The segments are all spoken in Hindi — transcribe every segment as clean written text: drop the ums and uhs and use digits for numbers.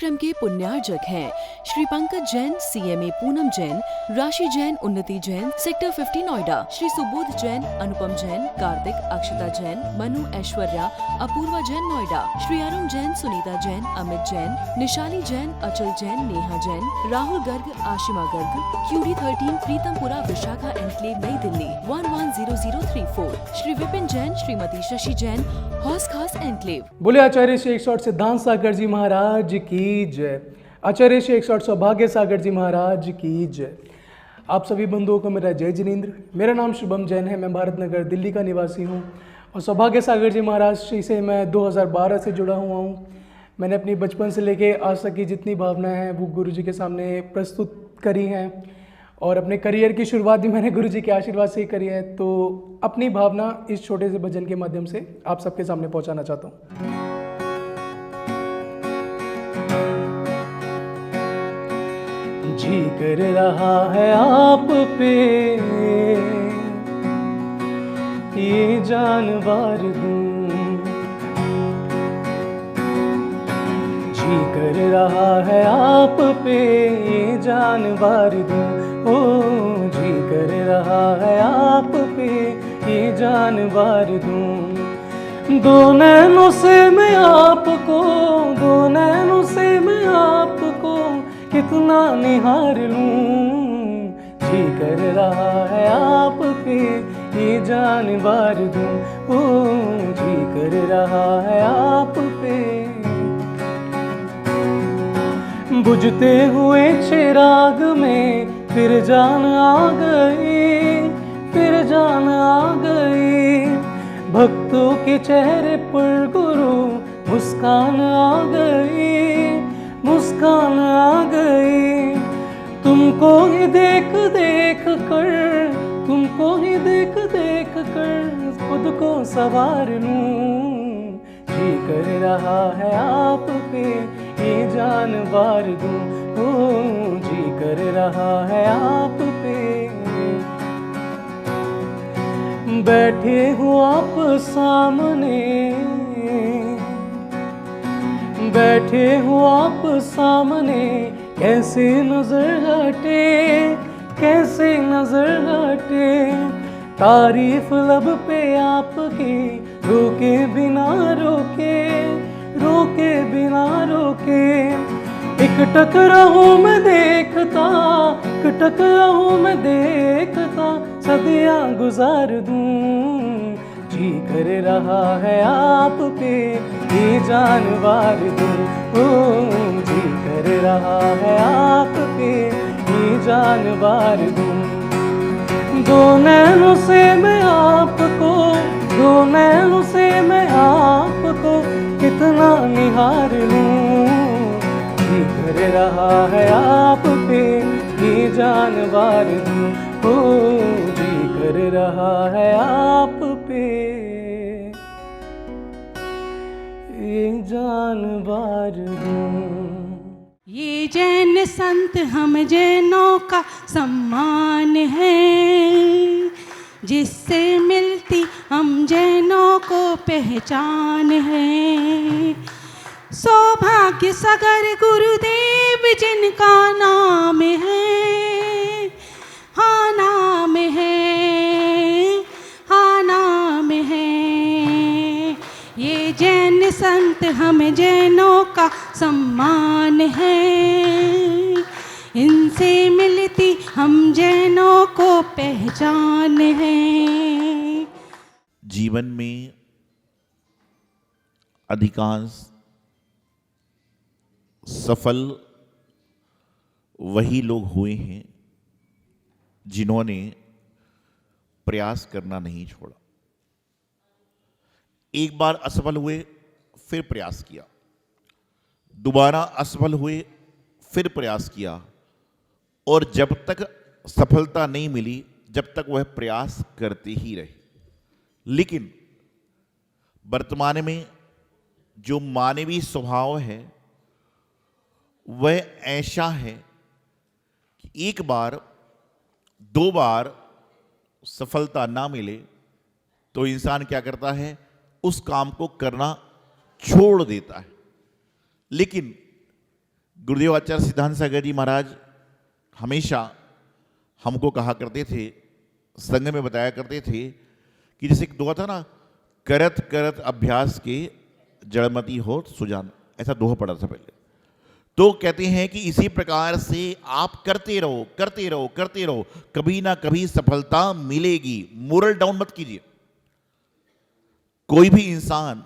कार्यक्रम के पुण्यार्जक हैं श्री पंकज जैन, CMA पूनम जैन, राशि जैन, उन्नति जैन, सेक्टर 50 नोएडा, श्री सुबोध जैन, अनुपम जैन, कार्तिक, अक्षता जैन, मनु, ऐश्वर्या, अपूर्वा जैन नोएडा, श्री अरुण जैन, सुनीता जैन, अमित जैन, निशाली जैन, अचल जैन, नेहा जैन, राहुल गर्ग, आशिमा गर्ग, QD13 प्रीतमपुरा विशाखा एनक्लेव नई दिल्ली 110034, श्री विपिन जैन, श्रीमती शशि जैन, हौस खास एनक्लेव। बोले आचार्य श्री 108 सिद्धांत सागर जी महाराज की जय। आचार्य श्री 108 सौभाग्य सागर जी महाराज की जय। आप सभी बंधुओं को मेरा जय जिनेन्द्र। मेरा नाम शुभम जैन है, मैं भारत नगर दिल्ली का निवासी हूँ और सौभाग्य सागर जी महाराज श्री से मैं 2012 से जुड़ा हुआ हूँ। मैंने अपनी बचपन से लेके आज तक की जितनी भावनाएं हैं वो गुरु जी के सामने प्रस्तुत करी हैं और अपने करियर की शुरुआत भी मैंने गुरु जी के आशीर्वाद से ही करी है। तो अपनी भावना इस छोटे से भजन के माध्यम से आप सबके सामने पहुंचाना चाहता हूं। जी कर रहा है आप पे ये जानवर दूं, जी कर रहा है आप पे ये जानवर दूं, ओ जी कर रहा है आप पे ये जानवर दूं। दो नैनों से मैं आपको, दो नैनों से मैं आपको कितना निहार लूं। जी कर रहा है आप पे ये जानवर दूं, ओ जी कर रहा है आप पे। बुझते हुए चिराग में फिर जान आ गई, फिर जान आ गई। भक्तों के चेहरे पर गुरु मुस्कान आ गई, मुस्कान आ गई। तुमको ही देख देख कर, तुमको ही देख देख कर खुद को सवार लूं। जी कर रहा है आप पे ये जानवर दूं, ओ जी कर रहा है आप पे। बैठे हो आप सामने, बैठे हो आप सामने, कैसे नजर हटे, कैसे नजर हटे। तारीफ लब पे आपकी रोके बिना रोके, रोके बिना रोके। एक टकराहूं मैं देखता, एक टकराहूं मैं देखता, सदियां गुजार दूं। जी कर रहा है आप पे ये जानवर दूं, ओ जी कर रहा है आप पे ये जानवर दूं। दो नैनों से मैं आपको, दो नैनों से मैं आपको कितना निहार लूं। जी कर रहा है आप पे ये जानवर दूं, ओ जी कर रहा है आप पे ये जानवर दूं। ये जैन संत हम जैनों का सम्मान है, जिससे मिलती हम जैनों को पहचान है। सौभाग्य सागर गुरुदेव जिनका नाम है, हाँ नाम है, हाँ नाम है। ये जैन संत हम जैनों का सम्मान है, इनसे मिलती हम जैनों को पहचान है। जीवन में अधिकांश सफल वही लोग हुए हैं जिन्होंने प्रयास करना नहीं छोड़ा। एक बार असफल हुए फिर प्रयास किया, दोबारा असफल हुए फिर प्रयास किया, और जब तक सफलता नहीं मिली जब तक वह प्रयास करते ही रहे। लेकिन वर्तमान में जो मानवीय स्वभाव है वह ऐसा है कि एक बार दो बार सफलता ना मिले तो इंसान क्या करता है, उस काम को करना छोड़ देता है। लेकिन गुरुदेव आचार्य सिद्धांत सागर जी महाराज हमेशा हमको कहा करते थे, संग में बताया करते थे कि जैसे एक दोहा था ना, करत करत अभ्यास के जड़मती हो सुजान, ऐसा दोहा पढ़ा था पहले। तो कहते हैं कि इसी प्रकार से आप करते रहो करते रहो करते रहो, कभी ना कभी सफलता मिलेगी। मोरल डाउन मत कीजिए। कोई भी इंसान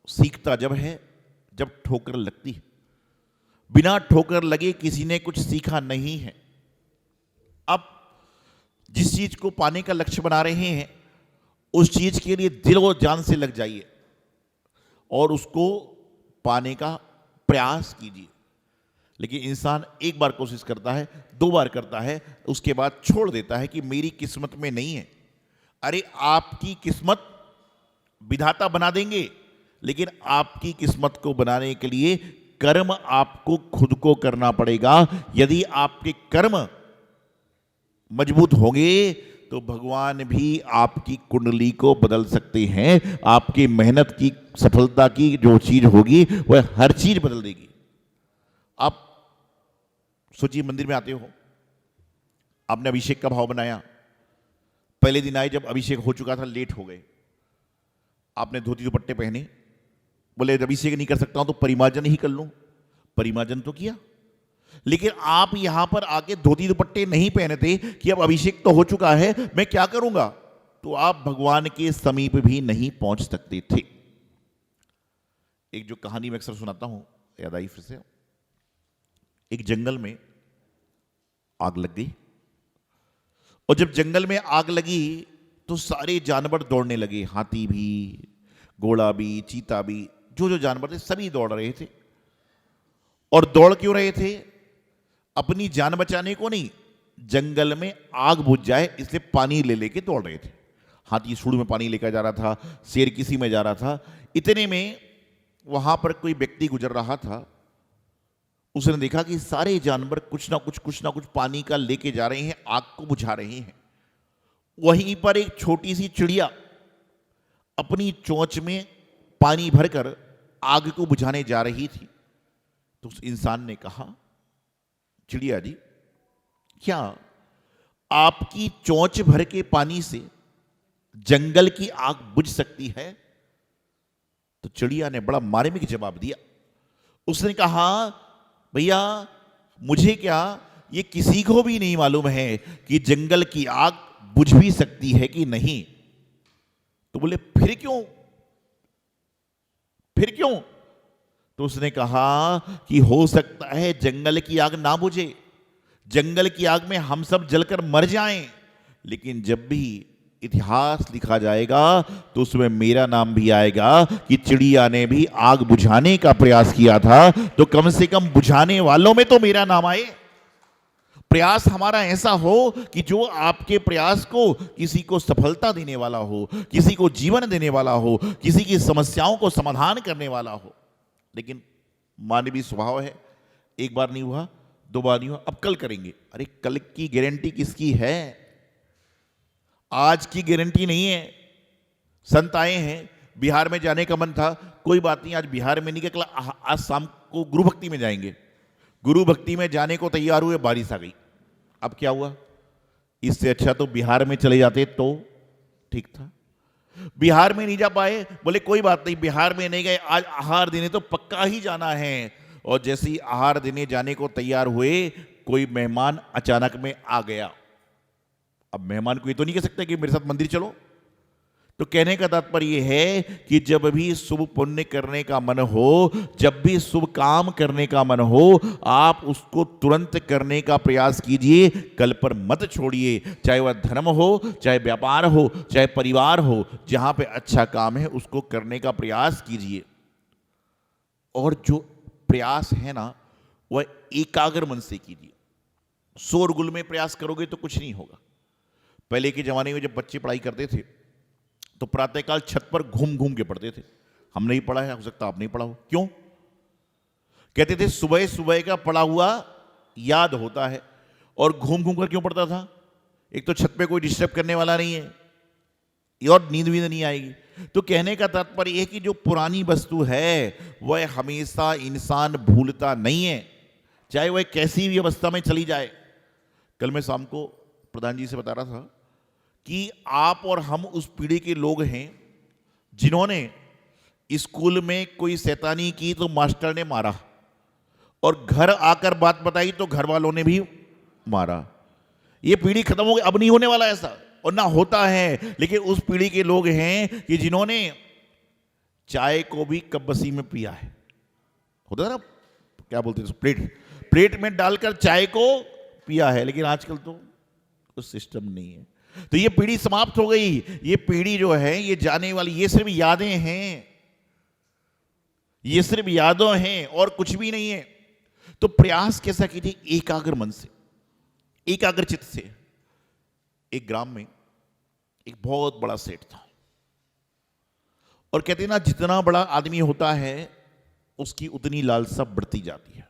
सीखता जब है जब ठोकर लगती है। बिना ठोकर लगे किसी ने कुछ सीखा नहीं है। अब जिस चीज को पाने का लक्ष्य बना रहे हैं उस चीज के लिए दिल और जान से लग जाइए और उसको पाने का प्रयास कीजिए। लेकिन इंसान एक बार कोशिश करता है, 2 बार करता है, उसके बाद छोड़ देता है कि मेरी किस्मत में नहीं है। अरे आपकी किस्मत विधाता बना देंगे, लेकिन आपकी किस्मत को बनाने के लिए कर्म आपको खुद को करना पड़ेगा। यदि आपके कर्म मजबूत होंगे तो भगवान भी आपकी कुंडली को बदल सकते हैं। आपकी मेहनत की सफलता की जो चीज होगी वह हर चीज बदल देगी। आप सोचिए, मंदिर में आते हो, आपने अभिषेक का भाव बनाया, पहले दिन आए, जब अभिषेक हो चुका था, लेट हो गए, आपने धोती दुपट्टे पहने, बोले अभिषेक नहीं कर सकता हूं तो परिमार्जन ही कर लूं। परिमार्जन तो किया, लेकिन आप यहां पर आके धोती दुपट्टे नहीं पहने थे कि अब अभिषेक तो हो चुका है, मैं क्या करूंगा, तो आप भगवान के समीप भी नहीं पहुंच सकते थे। एक जो कहानी मैं अक्सर सुनाता हूं, याद आई फिर से। एक जंगल में आग लग गई, और जब जंगल में आग लगी तो सारे जानवर दौड़ने लगे, हाथी भी, घोड़ा भी, चीता भी, जो जो जानवर थे सभी दौड़ रहे थे। और दौड़ क्यों रहे थे? अपनी जान बचाने को नहीं, जंगल में आग बुझ जाए इसलिए पानी ले लेके दौड़ रहे थे। हाथी सूढ़ में पानी लेकर जा रहा था, शेर किसी में जा रहा था। इतने में वहां पर कोई व्यक्ति गुजर रहा था, उसने देखा कि सारे जानवर कुछ ना कुछ पानी का लेके जा रहे हैं, आग को बुझा रहे हैं। वहीं पर एक छोटी सी चिड़िया अपनी चोंच में पानी भरकर आग को बुझाने जा रही थी। तो उस इंसान ने कहा, चिड़िया जी, क्या आपकी चोंच भर के पानी से जंगल की आग बुझ सकती है? तो चिड़िया ने बड़ा मार्मिक जवाब दिया। उसने कहा, भैया मुझे क्या, ये किसी को भी नहीं मालूम है कि जंगल की आग बुझ भी सकती है कि नहीं। तो बोले फिर क्यों, फिर क्यों? तो उसने कहा कि हो सकता है जंगल की आग ना बुझे, जंगल की आग में हम सब जलकर मर जाएं, लेकिन जब भी इतिहास लिखा जाएगा तो उसमें मेरा नाम भी आएगा कि चिड़िया ने भी आग बुझाने का प्रयास किया था। तो कम से कम बुझाने वालों में तो मेरा नाम आए। प्रयास हमारा ऐसा हो कि जो आपके प्रयास को किसी को सफलता देने वाला हो, किसी को जीवन देने वाला हो, किसी की समस्याओं को समाधान करने वाला हो। लेकिन मानवीय स्वभाव है, एक बार नहीं हुआ, 2 बार नहीं हुआ, अब कल करेंगे। अरे कल की गारंटी किसकी है? आज की गारंटी नहीं है। संत आए हैं, बिहार में जाने का मन था, कोई बात नहीं, आज बिहार में नहीं गए, आज शाम को गुरु भक्ति में जाएंगे। गुरु भक्ति में जाने को तैयार हुए, बारिश आ गई। अब क्या हुआ? इससे अच्छा तो बिहार में चले जाते तो ठीक था। बिहार में नहीं जा पाए, बोले कोई बात नहीं, बिहार में नहीं गए, आज आहार देने तो पक्का ही जाना है। और जैसे ही आहार देने जाने को तैयार हुए, कोई मेहमान अचानक में आ गया। अब मेहमान को ये तो नहीं कह सकते कि मेरे साथ मंदिर चलो। तो कहने का तात्पर्य है कि जब भी शुभ पुण्य करने का मन हो, जब भी शुभ काम करने का मन हो, आप उसको तुरंत करने का प्रयास कीजिए, कल पर मत छोड़िए। चाहे वह धर्म हो, चाहे व्यापार हो, चाहे परिवार हो, जहां पे अच्छा काम है उसको करने का प्रयास कीजिए। और जो प्रयास है ना, वह एकाग्र मन से कीजिए। शोरगुल में प्रयास करोगे तो कुछ नहीं होगा। पहले के जमाने में जब बच्चे पढ़ाई करते थे तो प्रातःकाल छत पर घूम घूम के पढ़ते थे। हमने ही पढ़ा है, हो सकता आपने पढ़ा हो। क्यों? कहते थे सुबह सुबह का पढ़ा हुआ याद होता है। और घूम घूम कर क्यों पढ़ता था? एक तो छत पे कोई डिस्टर्ब करने वाला नहीं है, और नींद भी नहीं आएगी। तो कहने का तात्पर्य है कि जो पुरानी वस्तु है वह हमेशा इंसान भूलता नहीं है। चाहे वह कैसी भी अवस्था में चली जाए। कल मैं शाम को प्रधान जी से बता रहा था कि आप और हम उस पीढ़ी के लोग हैं जिन्होंने स्कूल में कोई शैतानी की तो मास्टर ने मारा, और घर आकर बात बताई तो घर वालों ने भी मारा। ये पीढ़ी खत्म हो गई, अब नहीं होने वाला ऐसा, और ना होता है। लेकिन उस पीढ़ी के लोग हैं कि जिन्होंने चाय को भी कब्बसी में पिया है, होता है ना, क्या बोलते हैं, प्लेट में डालकर चाय को पिया है। लेकिन आजकल तो उस सिस्टम नहीं है। तो ये पीढ़ी समाप्त हो गई। ये पीढ़ी जो है ये जाने वाली, ये सिर्फ यादें हैं, ये सिर्फ यादों हैं और कुछ भी नहीं है। तो प्रयास कैसा कीजिए, एकाग्र मन से, एकाग्र चित्त से। एक ग्राम में एक बहुत बड़ा सेठ था, और कहते हैं ना, जितना बड़ा आदमी होता है उसकी उतनी लालसा बढ़ती जाती है।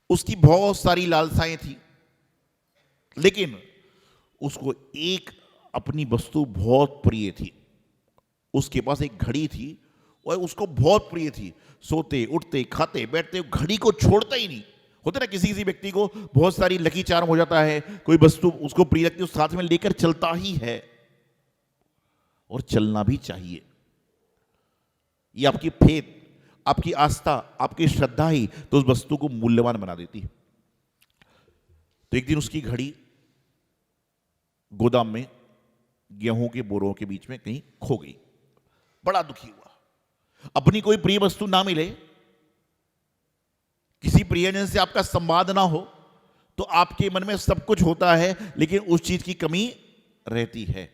उसकी बहुत सारी लालसाएं थी, लेकिन उसको एक अपनी वस्तु बहुत प्रिय थी। उसके पास एक घड़ी थी और उसको बहुत प्रिय थी। सोते उठते खाते बैठते घड़ी को छोड़ता ही नहीं। होता ना, किसी किसी व्यक्ति को बहुत सारी लकी चार्म हो जाता है, कोई वस्तु उसको प्रिय लगती है, उस साथ में लेकर चलता ही है, और चलना भी चाहिए। ये आपकी फेथ, आपकी आस्था, आपकी श्रद्धा ही तो उस वस्तु को मूल्यवान बना देती है। तो एक दिन उसकी घड़ी गोदाम में गेहूं के बोरों के बीच में कहीं खो गई। बड़ा दुखी हुआ। अपनी कोई प्रिय वस्तु ना मिले, किसी प्रियजन से आपका संवाद ना हो, तो आपके मन में सब कुछ होता है लेकिन उस चीज की कमी रहती है।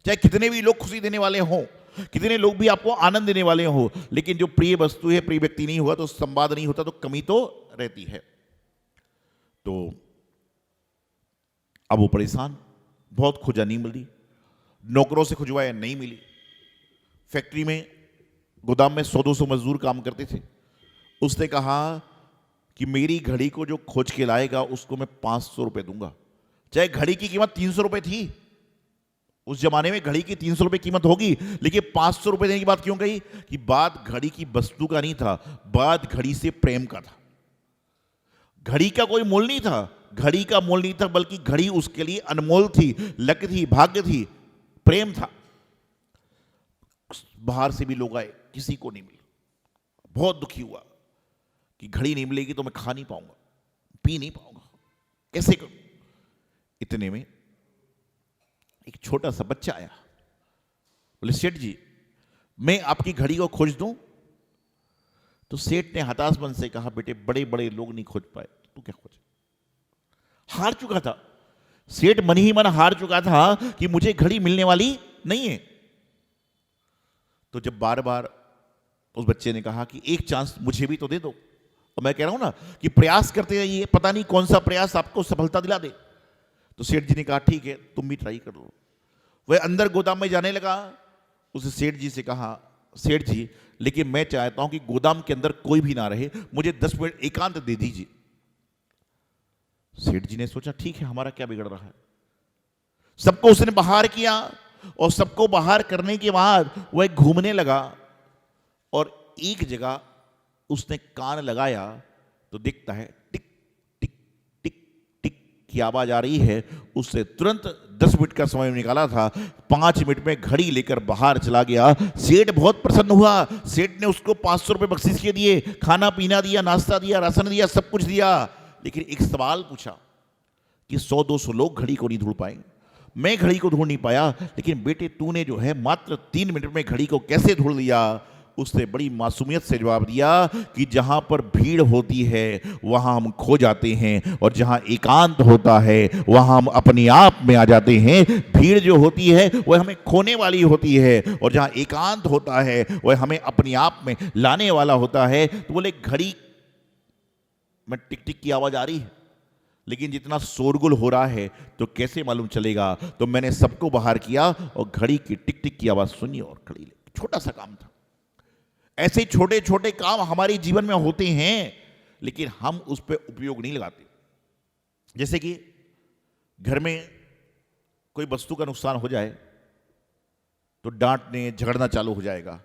चाहे कितने भी लोग खुशी देने वाले हों, कितने लोग भी आपको आनंद देने वाले हों, लेकिन जो प्रिय वस्तु है, प्रिय व्यक्ति नहीं हुआ तो संवाद नहीं होता, तो कमी तो रहती है। तो अब वो परेशान, बहुत खोजा नहीं मिली, नौकरों से खुजवाया नहीं मिली। फैक्ट्री में, गोदाम में 100-200 मजदूर काम करते थे। उसने कहा कि मेरी घड़ी को जो खोज के लाएगा उसको मैं 500 रुपए दूंगा। चाहे घड़ी की कीमत 300 रुपए थी, उस जमाने में घड़ी की 300 रुपए कीमत होगी, लेकिन 500 रुपए देने की बात क्यों कही? कि बात घड़ी की वस्तु का नहीं था, बात घड़ी से प्रेम का था। घड़ी का कोई मोल नहीं था, घड़ी का मोल नहीं था, बल्कि घड़ी उसके लिए अनमोल थी, लक थी, भाग्य थी, प्रेम था। बाहर से भी लोग आए, किसी को नहीं मिली। बहुत दुखी हुआ कि घड़ी नहीं मिलेगी तो मैं खा नहीं पाऊंगा, पी नहीं पाऊंगा, कैसे करूं? इतने में एक छोटा सा बच्चा आया। बोले, सेठ जी मैं आपकी घड़ी को खोज दूं? तो सेठ ने हताश मन से कहा, बेटे बड़े बड़े लोग नहीं खोज पाए, तू क्या खोज? हार चुका था सेठ, मन ही मन हार चुका था कि मुझे घड़ी मिलने वाली नहीं है। तो जब बार बार उस बच्चे ने कहा कि एक चांस मुझे भी तो दे दो, और मैं कह रहा हूं ना कि प्रयास करते रहिए, पता नहीं कौन सा प्रयास आपको सफलता दिला दे। तो सेठ जी ने कहा, ठीक है तुम भी ट्राई कर लो। वह अंदर गोदाम में जाने लगा। उसे सेठ जी से कहा, सेठ जी लेकिन मैं चाहता हूं कि गोदाम के अंदर कोई भी ना रहे, मुझे 10 मिनट एकांत दे दीजिए। सेठ जी ने सोचा, ठीक है हमारा क्या बिगड़ रहा है। सबको उसने बाहर किया, और सबको बाहर करने के बाद वह घूमने लगा, और एक जगह उसने कान लगाया तो दिखता है टिक टिक टिक टिक की आवाज आ रही है। उसने तुरंत 10 मिनट का समय निकाला था, 5 मिनट में घड़ी लेकर बाहर चला गया। सेठ बहुत प्रसन्न हुआ। सेठ ने उसको 500 रुपए बख्शीश के दिए, खाना पीना दिया, नाश्ता दिया, राशन दिया, सब कुछ दिया। लेकिन एक सवाल पूछा कि 100-200 लोग घड़ी को नहीं ढूंढ पाए, मैं घड़ी को ढूंढ नहीं पाया, लेकिन बेटे तूने जो है मात्र 3 मिनट में घड़ी को कैसे ढूंढ लिया? उसने बड़ी मासूमियत से जवाब दिया कि जहां पर भीड़ होती है वहां हम खो जाते हैं, और जहां एकांत होता है वहां हम अपने आप में आ जाते हैं। भीड़ जो होती है वह हमें खोने वाली होती है, और जहां एकांत होता है वह हमें अपने आप में लाने वाला होता है। तो बोले, घड़ी में टिक टिक की आवाज आ रही है, लेकिन जितना शोरगुल हो रहा है तो कैसे मालूम चलेगा? तो मैंने सबको बाहर किया और घड़ी की टिक टिक की आवाज सुनी और घड़ी ले। छोटा सा काम था। ऐसे छोटे छोटे काम हमारे जीवन में होते हैं, लेकिन हम उस पर उपयोग नहीं लगाते। जैसे कि घर में कोई वस्तु का नुकसान हो जाए तो डांटने झगड़ना चालू हो जाएगा।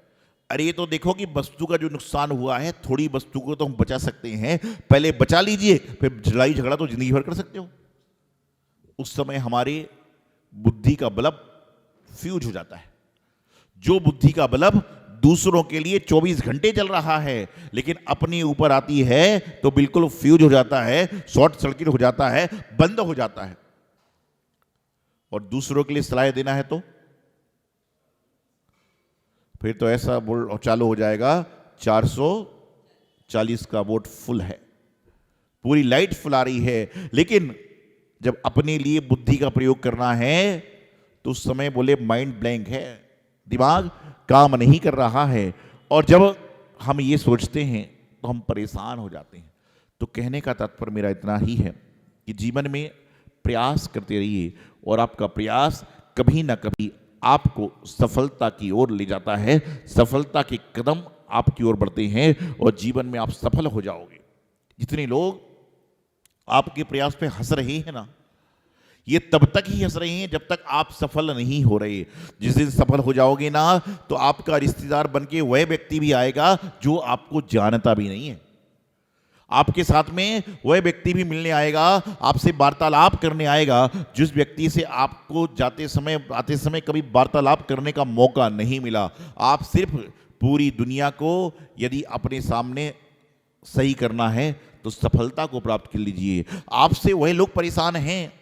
अरे ये तो देखो कि वस्तु का जो नुकसान हुआ है, थोड़ी वस्तु को तो हम बचा सकते हैं, पहले बचा लीजिए, फिर लड़ाई झगड़ा तो जिंदगी भर कर सकते हो। उस समय हमारे बुद्धि का बल्ब फ्यूज हो जाता है। जो बुद्धि का बल्ब दूसरों के लिए 24 घंटे चल रहा है, लेकिन अपने ऊपर आती है तो बिल्कुल फ्यूज हो जाता है, शॉर्ट सर्किट हो जाता है, बंद हो जाता है। और दूसरों के लिए सलाह देना है तो फिर तो ऐसा बोल चालू हो जाएगा, 440 का वोट फुल है, पूरी लाइट फुल आ रही है। लेकिन जब अपने लिए बुद्धि का प्रयोग करना है तो उस समय बोले माइंड ब्लैंक है, दिमाग काम नहीं कर रहा है। और जब हम ये सोचते हैं तो हम परेशान हो जाते हैं। तो कहने का तात्पर्य मेरा इतना ही है कि जीवन में प्रयास करते रहिए और आपका प्रयास कभी ना कभी आपको सफलता की ओर ले जाता है। सफलता के कदम आपकी ओर बढ़ते हैं और जीवन में आप सफल हो जाओगे। जितने लोग आपके प्रयास पे हंस रहे हैं ना, ये तब तक ही हंस रहे हैं जब तक आप सफल नहीं हो रहे। जिस दिन सफल हो जाओगे ना, तो आपका रिश्तेदार बनके वह व्यक्ति भी आएगा जो आपको जानता भी नहीं है। आपके साथ में वह व्यक्ति भी मिलने आएगा, आपसे वार्तालाप करने आएगा, जिस व्यक्ति से आपको जाते समय आते समय कभी वार्तालाप करने का मौका नहीं मिला। आप सिर्फ पूरी दुनिया को यदि अपने सामने सही करना है तो सफलता को प्राप्त कर लीजिए। आपसे वह लोग परेशान हैं,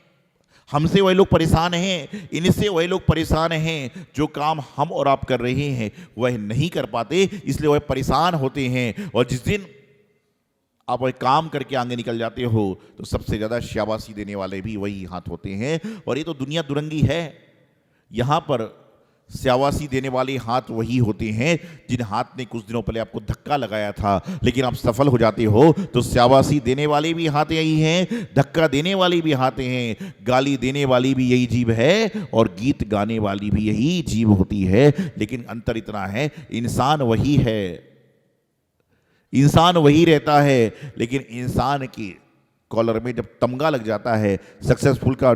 हमसे वह लोग परेशान हैं, इनसे वह लोग परेशान हैं जो काम हम और आप कर रहे हैं वह नहीं कर पाते, इसलिए वह परेशान होते हैं। और जिस दिन आप वह काम करके आगे निकल जाते हो तो सबसे ज़्यादा शाबाशी देने वाले भी वही हाथ होते हैं। और ये तो दुनिया दुरंगी है, यहाँ पर शाबाशी देने वाले हाथ वही होते हैं जिन हाथ ने कुछ दिनों पहले आपको धक्का लगाया था, लेकिन आप सफल हो जाते हो तो शाबाशी देने वाले भी हाथ यही हैं, धक्का देने वाले भी हाथ हैं, गाली देने वाली भी यही जीभ है और गीत गाने वाली भी यही जीभ होती है। लेकिन अंतर इतना है, इंसान वही है, इंसान वही रहता है, लेकिन इंसान की कॉलर में जब तमगा लग जाता है, सक्सेसफुल का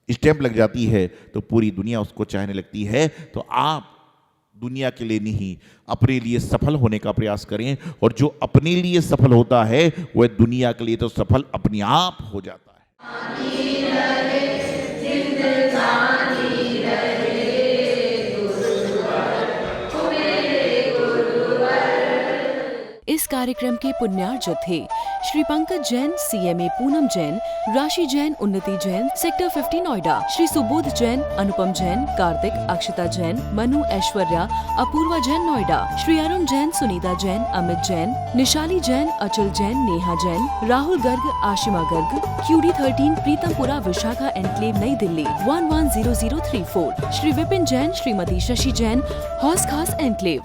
स्टैंप लग जाती है, तो पूरी दुनिया उसको चाहने लगती है। तो आप दुनिया के लिए नहीं, अपने लिए सफल होने का प्रयास करें। और जो अपने लिए सफल होता है वह दुनिया के लिए तो सफल अपने आप हो जाता है। इस कार्यक्रम के पुण्यार्जक थे श्री पंकज जैन, CMA पूनम जैन, राशि जैन, उन्नति जैन, सेक्टर 50 नोएडा, श्री सुबोध जैन, अनुपम जैन, कार्तिक, अक्षता जैन, मनु, ऐश्वर्या, अपूर्वा जैन नोएडा, श्री अरुण जैन, सुनीता जैन, अमित जैन, निशाली जैन, अचल जैन, नेहा जैन, राहुल गर्ग, आशिमा गर्ग, QD 13, प्रीतमपुरा, विशाखा एनक्लेव, नई दिल्ली 110034, श्री विपिन जैन, श्रीमती शशि जैन, हौस खास एनक्लेव।